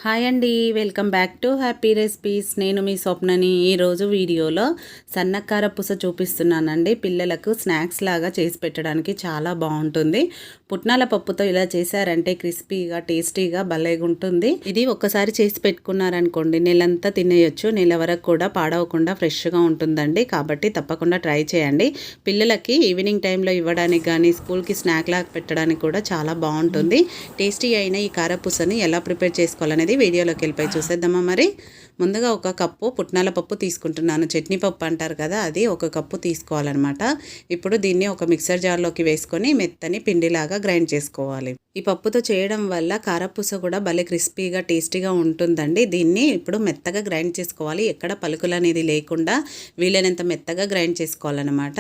Hi అండి, welcome back to happy recipes. నేను మీ స్వప్నని. ఈరోజు వీడియోలో సన్న కరపుస చూపిస్తున్నానండి. పిల్లలకు స్నాక్స్ లాగా చేసి పెట్టడానికి చాలా బాగుంటుంది. పుట్నాల పప్పుతో ఇలా చేశారంటే క్రిస్పీగా టేస్టీగా భలేగా ఉంటుంది. ఇది ఒక్కసారి చేసి పెట్టుకున్నారనుకోండి నెలంతా తినేయొచ్చు. నెల వరకు కూడా పాడవకుండా ఫ్రెష్గా ఉంటుందండి. కాబట్టి తప్పకుండా ట్రై చేయండి. పిల్లలకి ఈవినింగ్ టైంలో ఇవ్వడానికి కానీ స్కూల్కి స్నాక్ లాగా పెట్టడానికి కూడా చాలా బాగుంటుంది. టేస్టీ అయిన ఈ కారపుసని ఎలా ప్రిపేర్ చేసుకోవాలనేది వీడియోలోకి వెళ్ళిపోయి చూసేద్దామా. మరి ముందుగా ఒక కప్పు పుట్నాల పప్పు తీసుకుంటున్నాను. చట్నీ పప్పు అంటారు కదా, అది ఒక కప్పు తీసుకోవాలన్నమాట. ఇప్పుడు దీన్ని ఒక మిక్సర్ జార్లోకి వేసుకొని మెత్తని పిండిలాగా గ్రైండ్ చేసుకోవాలి. ఈ పప్పుతో చేయడం వల్ల కారపూస కూడా భలే క్రిస్పీగా టేస్టీగా ఉంటుందండి. దీన్ని ఇప్పుడు మెత్తగా గ్రైండ్ చేసుకోవాలి. ఎక్కడ పలుకులు అనేది లేకుండా వీలైనంత మెత్తగా గ్రైండ్ చేసుకోవాలన్నమాట.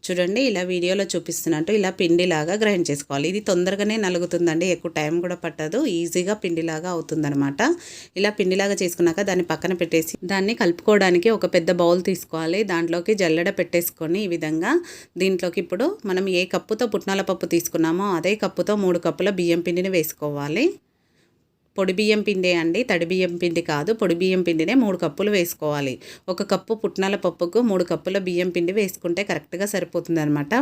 చూడండి, ఇలా వీడియోలో చూపిస్తున్నట్టు ఇలా పిండిలాగా గ్రైండ్ చేసుకోవాలి. ఇది తొందరగానే నలుగుతుందండి, ఎక్కువ టైం కూడా పట్టదు, ఈజీగా పిండిలాగా అవుతుందన్నమాట. ఇలా పిండిలాగా చేసుకున్నాక దాన్ని పక్కన పెట్టేసి దాన్ని కలుపుకోవడానికి ఒక పెద్ద బౌల్ తీసుకోవాలి. దాంట్లోకి జల్లెడ పెట్టేసుకొని ఈ విధంగా దీంట్లోకి ఇప్పుడు మనం ఏ కప్పుతో పుట్నాల పప్పు తీసుకున్నామో అదే కప్పుతో 3 కప్పుల బియ్యం పిండిని వేసుకోవాలి. పొడి బియ్యం పిండే అండి, తడి బియ్యం పిండి కాదు. పొడి బియ్యం పిండినే 3 కప్పులు వేసుకోవాలి. 1 కప్పు పుట్నాల పప్పుకు 3 కప్పుల బియ్యం పిండి వేసుకుంటే కరెక్ట్గా సరిపోతుంది అనమాట.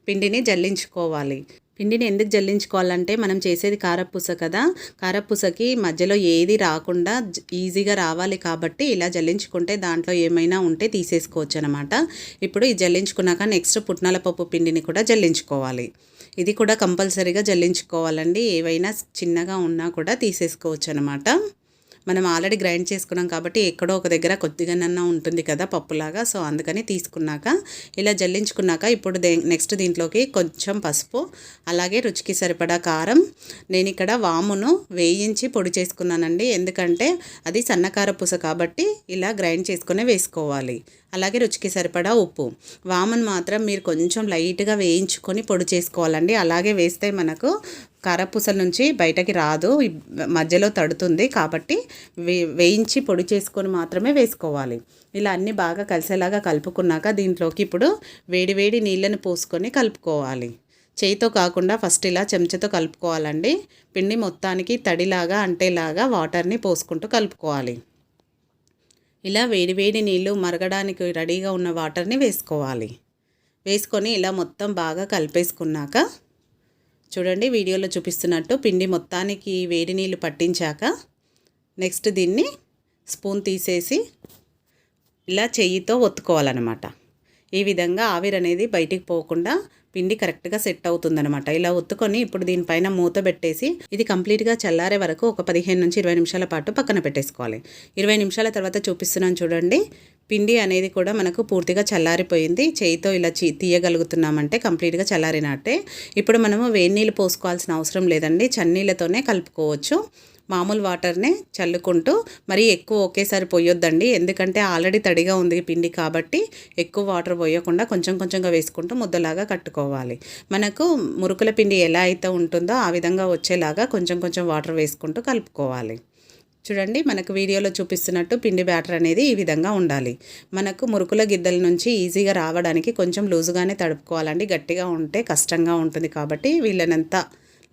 పిండిని జల్లించుకోవాలి. పిండిని ఎందుకు జల్లించుకోవాలంటే మనం చేసేది కారపూస కదా, కారపూసకి మధ్యలో ఏది రాకుండా ఈజీగా రావాలి కాబట్టి ఇలా జల్లించుకుంటే దాంట్లో ఏమైనా ఉంటే తీసేసుకోవచ్చు అనమాట. ఇప్పుడు ఈ జల్లించుకున్నాక నెక్స్ట్ పుట్నాల పప్పు పిండిని కూడా జల్లించుకోవాలి. ఇది కూడా కంపల్సరీగా జల్లించుకోవాలండి. ఏవైనా చిన్నగా ఉన్నా కూడా తీసేసుకోవచ్చు అనమాట. మనం ఆల్రెడీ గ్రైండ్ చేసుకున్నాం కాబట్టి ఎక్కడో ఒక దగ్గర కొద్దిగానన్నా ఉంటుంది కదా పప్పులాగా, సో అందుకని తీసుకున్నాక ఇలా జల్లించుకున్నాక ఇప్పుడు నెక్స్ట్ దీంట్లోకి కొంచెం పసుపు, అలాగే రుచికి సరిపడా కారం. నేను ఇక్కడ వామును వేయించి పొడి చేసుకున్నానండి, ఎందుకంటే అది సన్నకారపూస కాబట్టి ఇలా గ్రైండ్ చేసుకునే వేసుకోవాలి. అలాగే రుచికి సరిపడా ఉప్పు. వామును మాత్రం మీరు కొంచెం లైట్గా వేయించుకొని పొడి చేసుకోవాలండి. అలాగే వేస్తే మనకు కారపూసల నుంచి బయటకి రాదు, మధ్యలో తడుతుంది. కాబట్టి వేయించి పొడి చేసుకొని మాత్రమే వేసుకోవాలి. ఇలా అన్నీ బాగా కలిసేలాగా కలుపుకున్నాక దీంట్లోకి ఇప్పుడు వేడి నీళ్ళని పోసుకొని కలుపుకోవాలి. చేయితో కాకుండా ఫస్ట్ ఇలా చెంచాతో కలుపుకోవాలండి. పిండి మొత్తానికి తడిలాగా అంటేలాగా వాటర్ని పోసుకుంటూ కలుపుకోవాలి. ఇలా వేడి నీళ్ళు మరగడానికి రెడీగా ఉన్న వాటర్ని వేసుకోవాలి. వేసుకొని ఇలా మొత్తం బాగా కలిపేసుకున్నాక చూడండి, వీడియోలో చూపిస్తున్నట్టు పిండి మొత్తానికి వేడి నీళ్ళు పట్టించాక నెక్స్ట్ దీన్ని స్పూన్ తీసేసి ఇలా చెయ్యితో ఒత్తుకోవాలన్నమాట. ఈ విధంగా ఆవిరి అనేది బయటికి పోకుండా పిండి కరెక్ట్గా సెట్ అవుతుందనమాట. ఇలా ఒత్తుకొని ఇప్పుడు దీనిపైన మూత పెట్టేసి ఇది కంప్లీట్గా చల్లారే వరకు ఒక 15 నుంచి 20 నిమిషాల పాటు పక్కన పెట్టేసుకోవాలి. 20 నిమిషాల తర్వాత చూపిస్తున్నాను చూడండి, పిండి అనేది కూడా మనకు పూర్తిగా చల్లారిపోయింది. చేయితో ఇలా తీయగలుగుతున్నామంటే కంప్లీట్గా చల్లారినట్టే. ఇప్పుడు మనము వేడి నీళ్ళు పోసుకోవాల్సిన అవసరం లేదండి, చన్నీళ్ళతోనే కలుపుకోవచ్చు. మామూలు వాటర్నే చల్లుకుంటూ, మరీ ఎక్కువ ఒకేసారి పోయొద్దండి, ఎందుకంటే ఆల్రెడీ తడిగా ఉంది పిండి కాబట్టి ఎక్కువ వాటర్ పోయకుండా కొంచెం కొంచెంగా వేసుకుంటూ ముద్దలాగా కట్టుకోవాలి. మనకు మురుకుల పిండి ఎలా అయితే ఉంటుందో ఆ విధంగా వచ్చేలాగా కొంచెం కొంచెం వాటర్ వేసుకుంటూ కలుపుకోవాలి. చూడండి, మనకు వీడియోలో చూపిస్తున్నట్టు పిండి బ్యాటర్ అనేది ఈ విధంగా ఉండాలి. మనకు మురుకుల గిద్దల నుంచి ఈజీగా రావడానికి కొంచెం లూజుగానే తడుపుకోవాలండి. గట్టిగా ఉంటే కష్టంగా ఉంటుంది కాబట్టి వీళ్ళనంత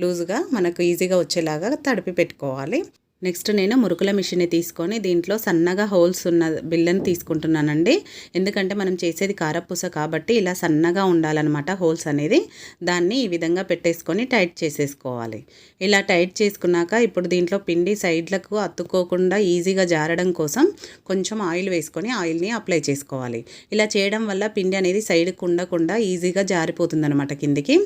లూజుగా మనకు ఈజీగా వచ్చేలాగా తడిపి పెట్టుకోవాలి. నెక్స్ట్ నేను మురుకుల మిషన్ని తీసుకొని దీంట్లో సన్నగా హోల్స్ ఉన్న బిళ్ళని తీసుకుంటున్నానండి, ఎందుకంటే మనం చేసేది కారపూస కాబట్టి ఇలా సన్నగా ఉండాలన్నమాట హోల్స్ అనేది. దాన్ని ఈ విధంగా పెట్టేసుకొని టైట్ చేసేసుకోవాలి. ఇలా టైట్ చేసుకున్నాక ఇప్పుడు దీంట్లో పిండి సైడ్లకు అతుక్కోకుండా ఈజీగా జారడం కోసం కొంచెం ఆయిల్ వేసుకొని ఆయిల్ని అప్లై చేసుకోవాలి. ఇలా చేయడం వల్ల పిండి అనేది సైడ్కి ఉండకుండా ఈజీగా జారిపోతుందన్నమాట కిందికి.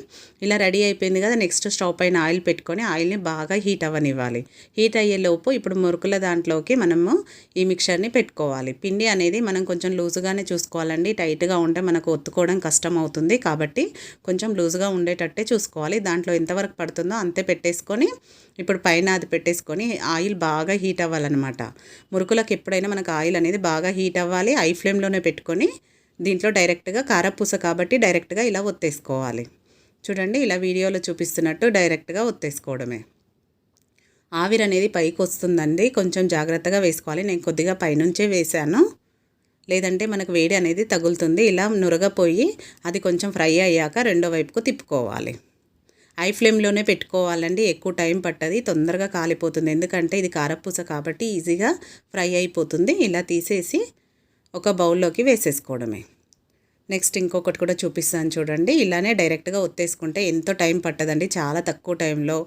ఇలా రెడీ అయిపోయింది కదా, నెక్స్ట్ స్టవ్ పైన ఆయిల్ పెట్టుకొని ఆయిల్ని బాగా హీట్ అవ్వనివ్వాలి. హీట్ అయ్యే లోపు ఇప్పుడు మురుకుల దాంట్లోకి మనము ఈ మిక్చర్ని పెట్టుకోవాలి. పిండి అనేది మనం కొంచెం లూజుగానే చూసుకోవాలండి, టైట్గా ఉంటే మనకు ఒత్తుకోవడం కష్టం అవుతుంది కాబట్టి కొంచెం లూజుగా ఉండేటట్టే చూసుకోవాలి. దాంట్లో ఎంతవరకు పడుతుందో అంతే పెట్టేసుకొని ఇప్పుడు పైన అది పెట్టేసుకొని ఆయిల్ బాగా హీట్ అవ్వాలన్నమాట. మురుకులకు ఎప్పుడైనా మనకు ఆయిల్ అనేది బాగా హీట్ అవ్వాలి. హై ఫ్లేమ్లోనే పెట్టుకొని దీంట్లో డైరెక్ట్గా కారపూస కాబట్టి డైరెక్ట్గా ఇలా ఒత్తేసుకోవాలి. చూడండి, ఇలా వీడియోలో చూపిస్తున్నట్టు డైరెక్ట్గా ఒత్తేసుకోవడమే. ఆవిరి అనేది పైకి వస్తుందండి, కొంచెం జాగ్రత్తగా వేసుకోవాలి. నేను కొద్దిగా పైనుంచే వేసాను, లేదంటే మనకు వేడి అనేది తగులుతుంది. ఇలా నురగపోయి అది కొంచెం ఫ్రై అయ్యాక రెండో వైపుకు తిప్పుకోవాలి. హై ఫ్లేమ్లోనే పెట్టుకోవాలండి, ఎక్కువ టైం పట్టది, తొందరగా కాలిపోతుంది. ఎందుకంటే ఇది కారపూస కాబట్టి ఈజీగా ఫ్రై అయిపోతుంది. ఇలా తీసేసి ఒక బౌల్లోకి వేసేసుకోవడమే. నెక్స్ట్ ఇంకొకటి కూడా చూపిస్తాను చూడండి. ఇలానే డైరెక్ట్గా ఒత్తేసుకుంటే ఎంతో టైం పట్టదండి, చాలా తక్కువ టైంలో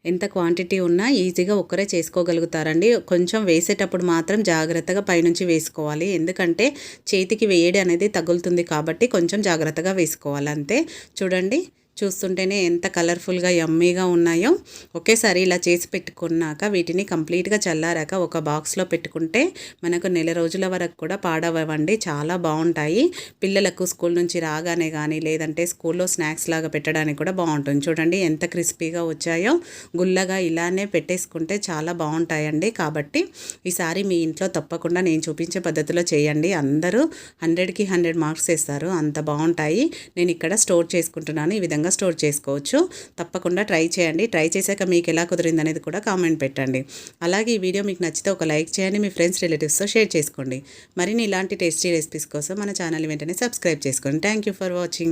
ఎంత క్వాంటిటీ ఉన్నా ఈజీగా ఒక్కరే చేసుకోగలుగుతారండి. కొంచెం వేసేటప్పుడు మాత్రం జాగ్రత్తగా పైనుంచి వేసుకోవాలి, ఎందుకంటే చేతికి వేడి అనేది తగులుతుంది కాబట్టి కొంచెం జాగ్రత్తగా వేసుకోవాలి అంతే. చూడండి, చూస్తుంటేనే ఎంత కలర్ఫుల్గా యమ్మీగా ఉన్నాయో. ఒకేసారి ఇలా చేసి పెట్టుకున్నాక వీటిని కంప్లీట్గా చల్లారాక ఒక బాక్స్లో పెట్టుకుంటే మనకు నెల రోజుల వరకు కూడా పాడవండి, చాలా బాగుంటాయి. పిల్లలకు స్కూల్ నుంచి రాగానే కానీ లేదంటే స్కూల్లో స్నాక్స్ లాగా పెట్టడానికి కూడా బాగుంటుంది. చూడండి ఎంత క్రిస్పీగా వచ్చాయో. గుల్లగా ఇలానే పెట్టేసుకుంటే చాలా బాగుంటాయండి. కాబట్టి ఈసారి మీ ఇంట్లో తప్పకుండా నేను చూపించే పద్ధతిలో చేయండి. అందరూ 100కి 100 మార్క్స్ వేస్తారు, అంత బాగుంటాయి. నేను ఇక్కడ స్టోర్ చేసుకుంటున్నాను, ఈ విధంగా స్టోర్ చేసుకోవచ్చు. తప్పకుండా ట్రై చేయండి. ట్రై చేశాక మీకు ఎలా కుదిరింది అనేది కూడా కామెంట్ పెట్టండి. అలాగే ఈ వీడియో మీకు నచ్చితే ఒక లైక్ చేయండి, మీ ఫ్రెండ్స్ రిలేటివ్స్తో షేర్ చేసుకోండి. మరిన్ని ఇలాంటి టేస్టీ రెసిపీస్ కోసం మన ఛానల్ వెంటనే సబ్స్క్రైబ్ చేసుకోండి. Thank you for watching.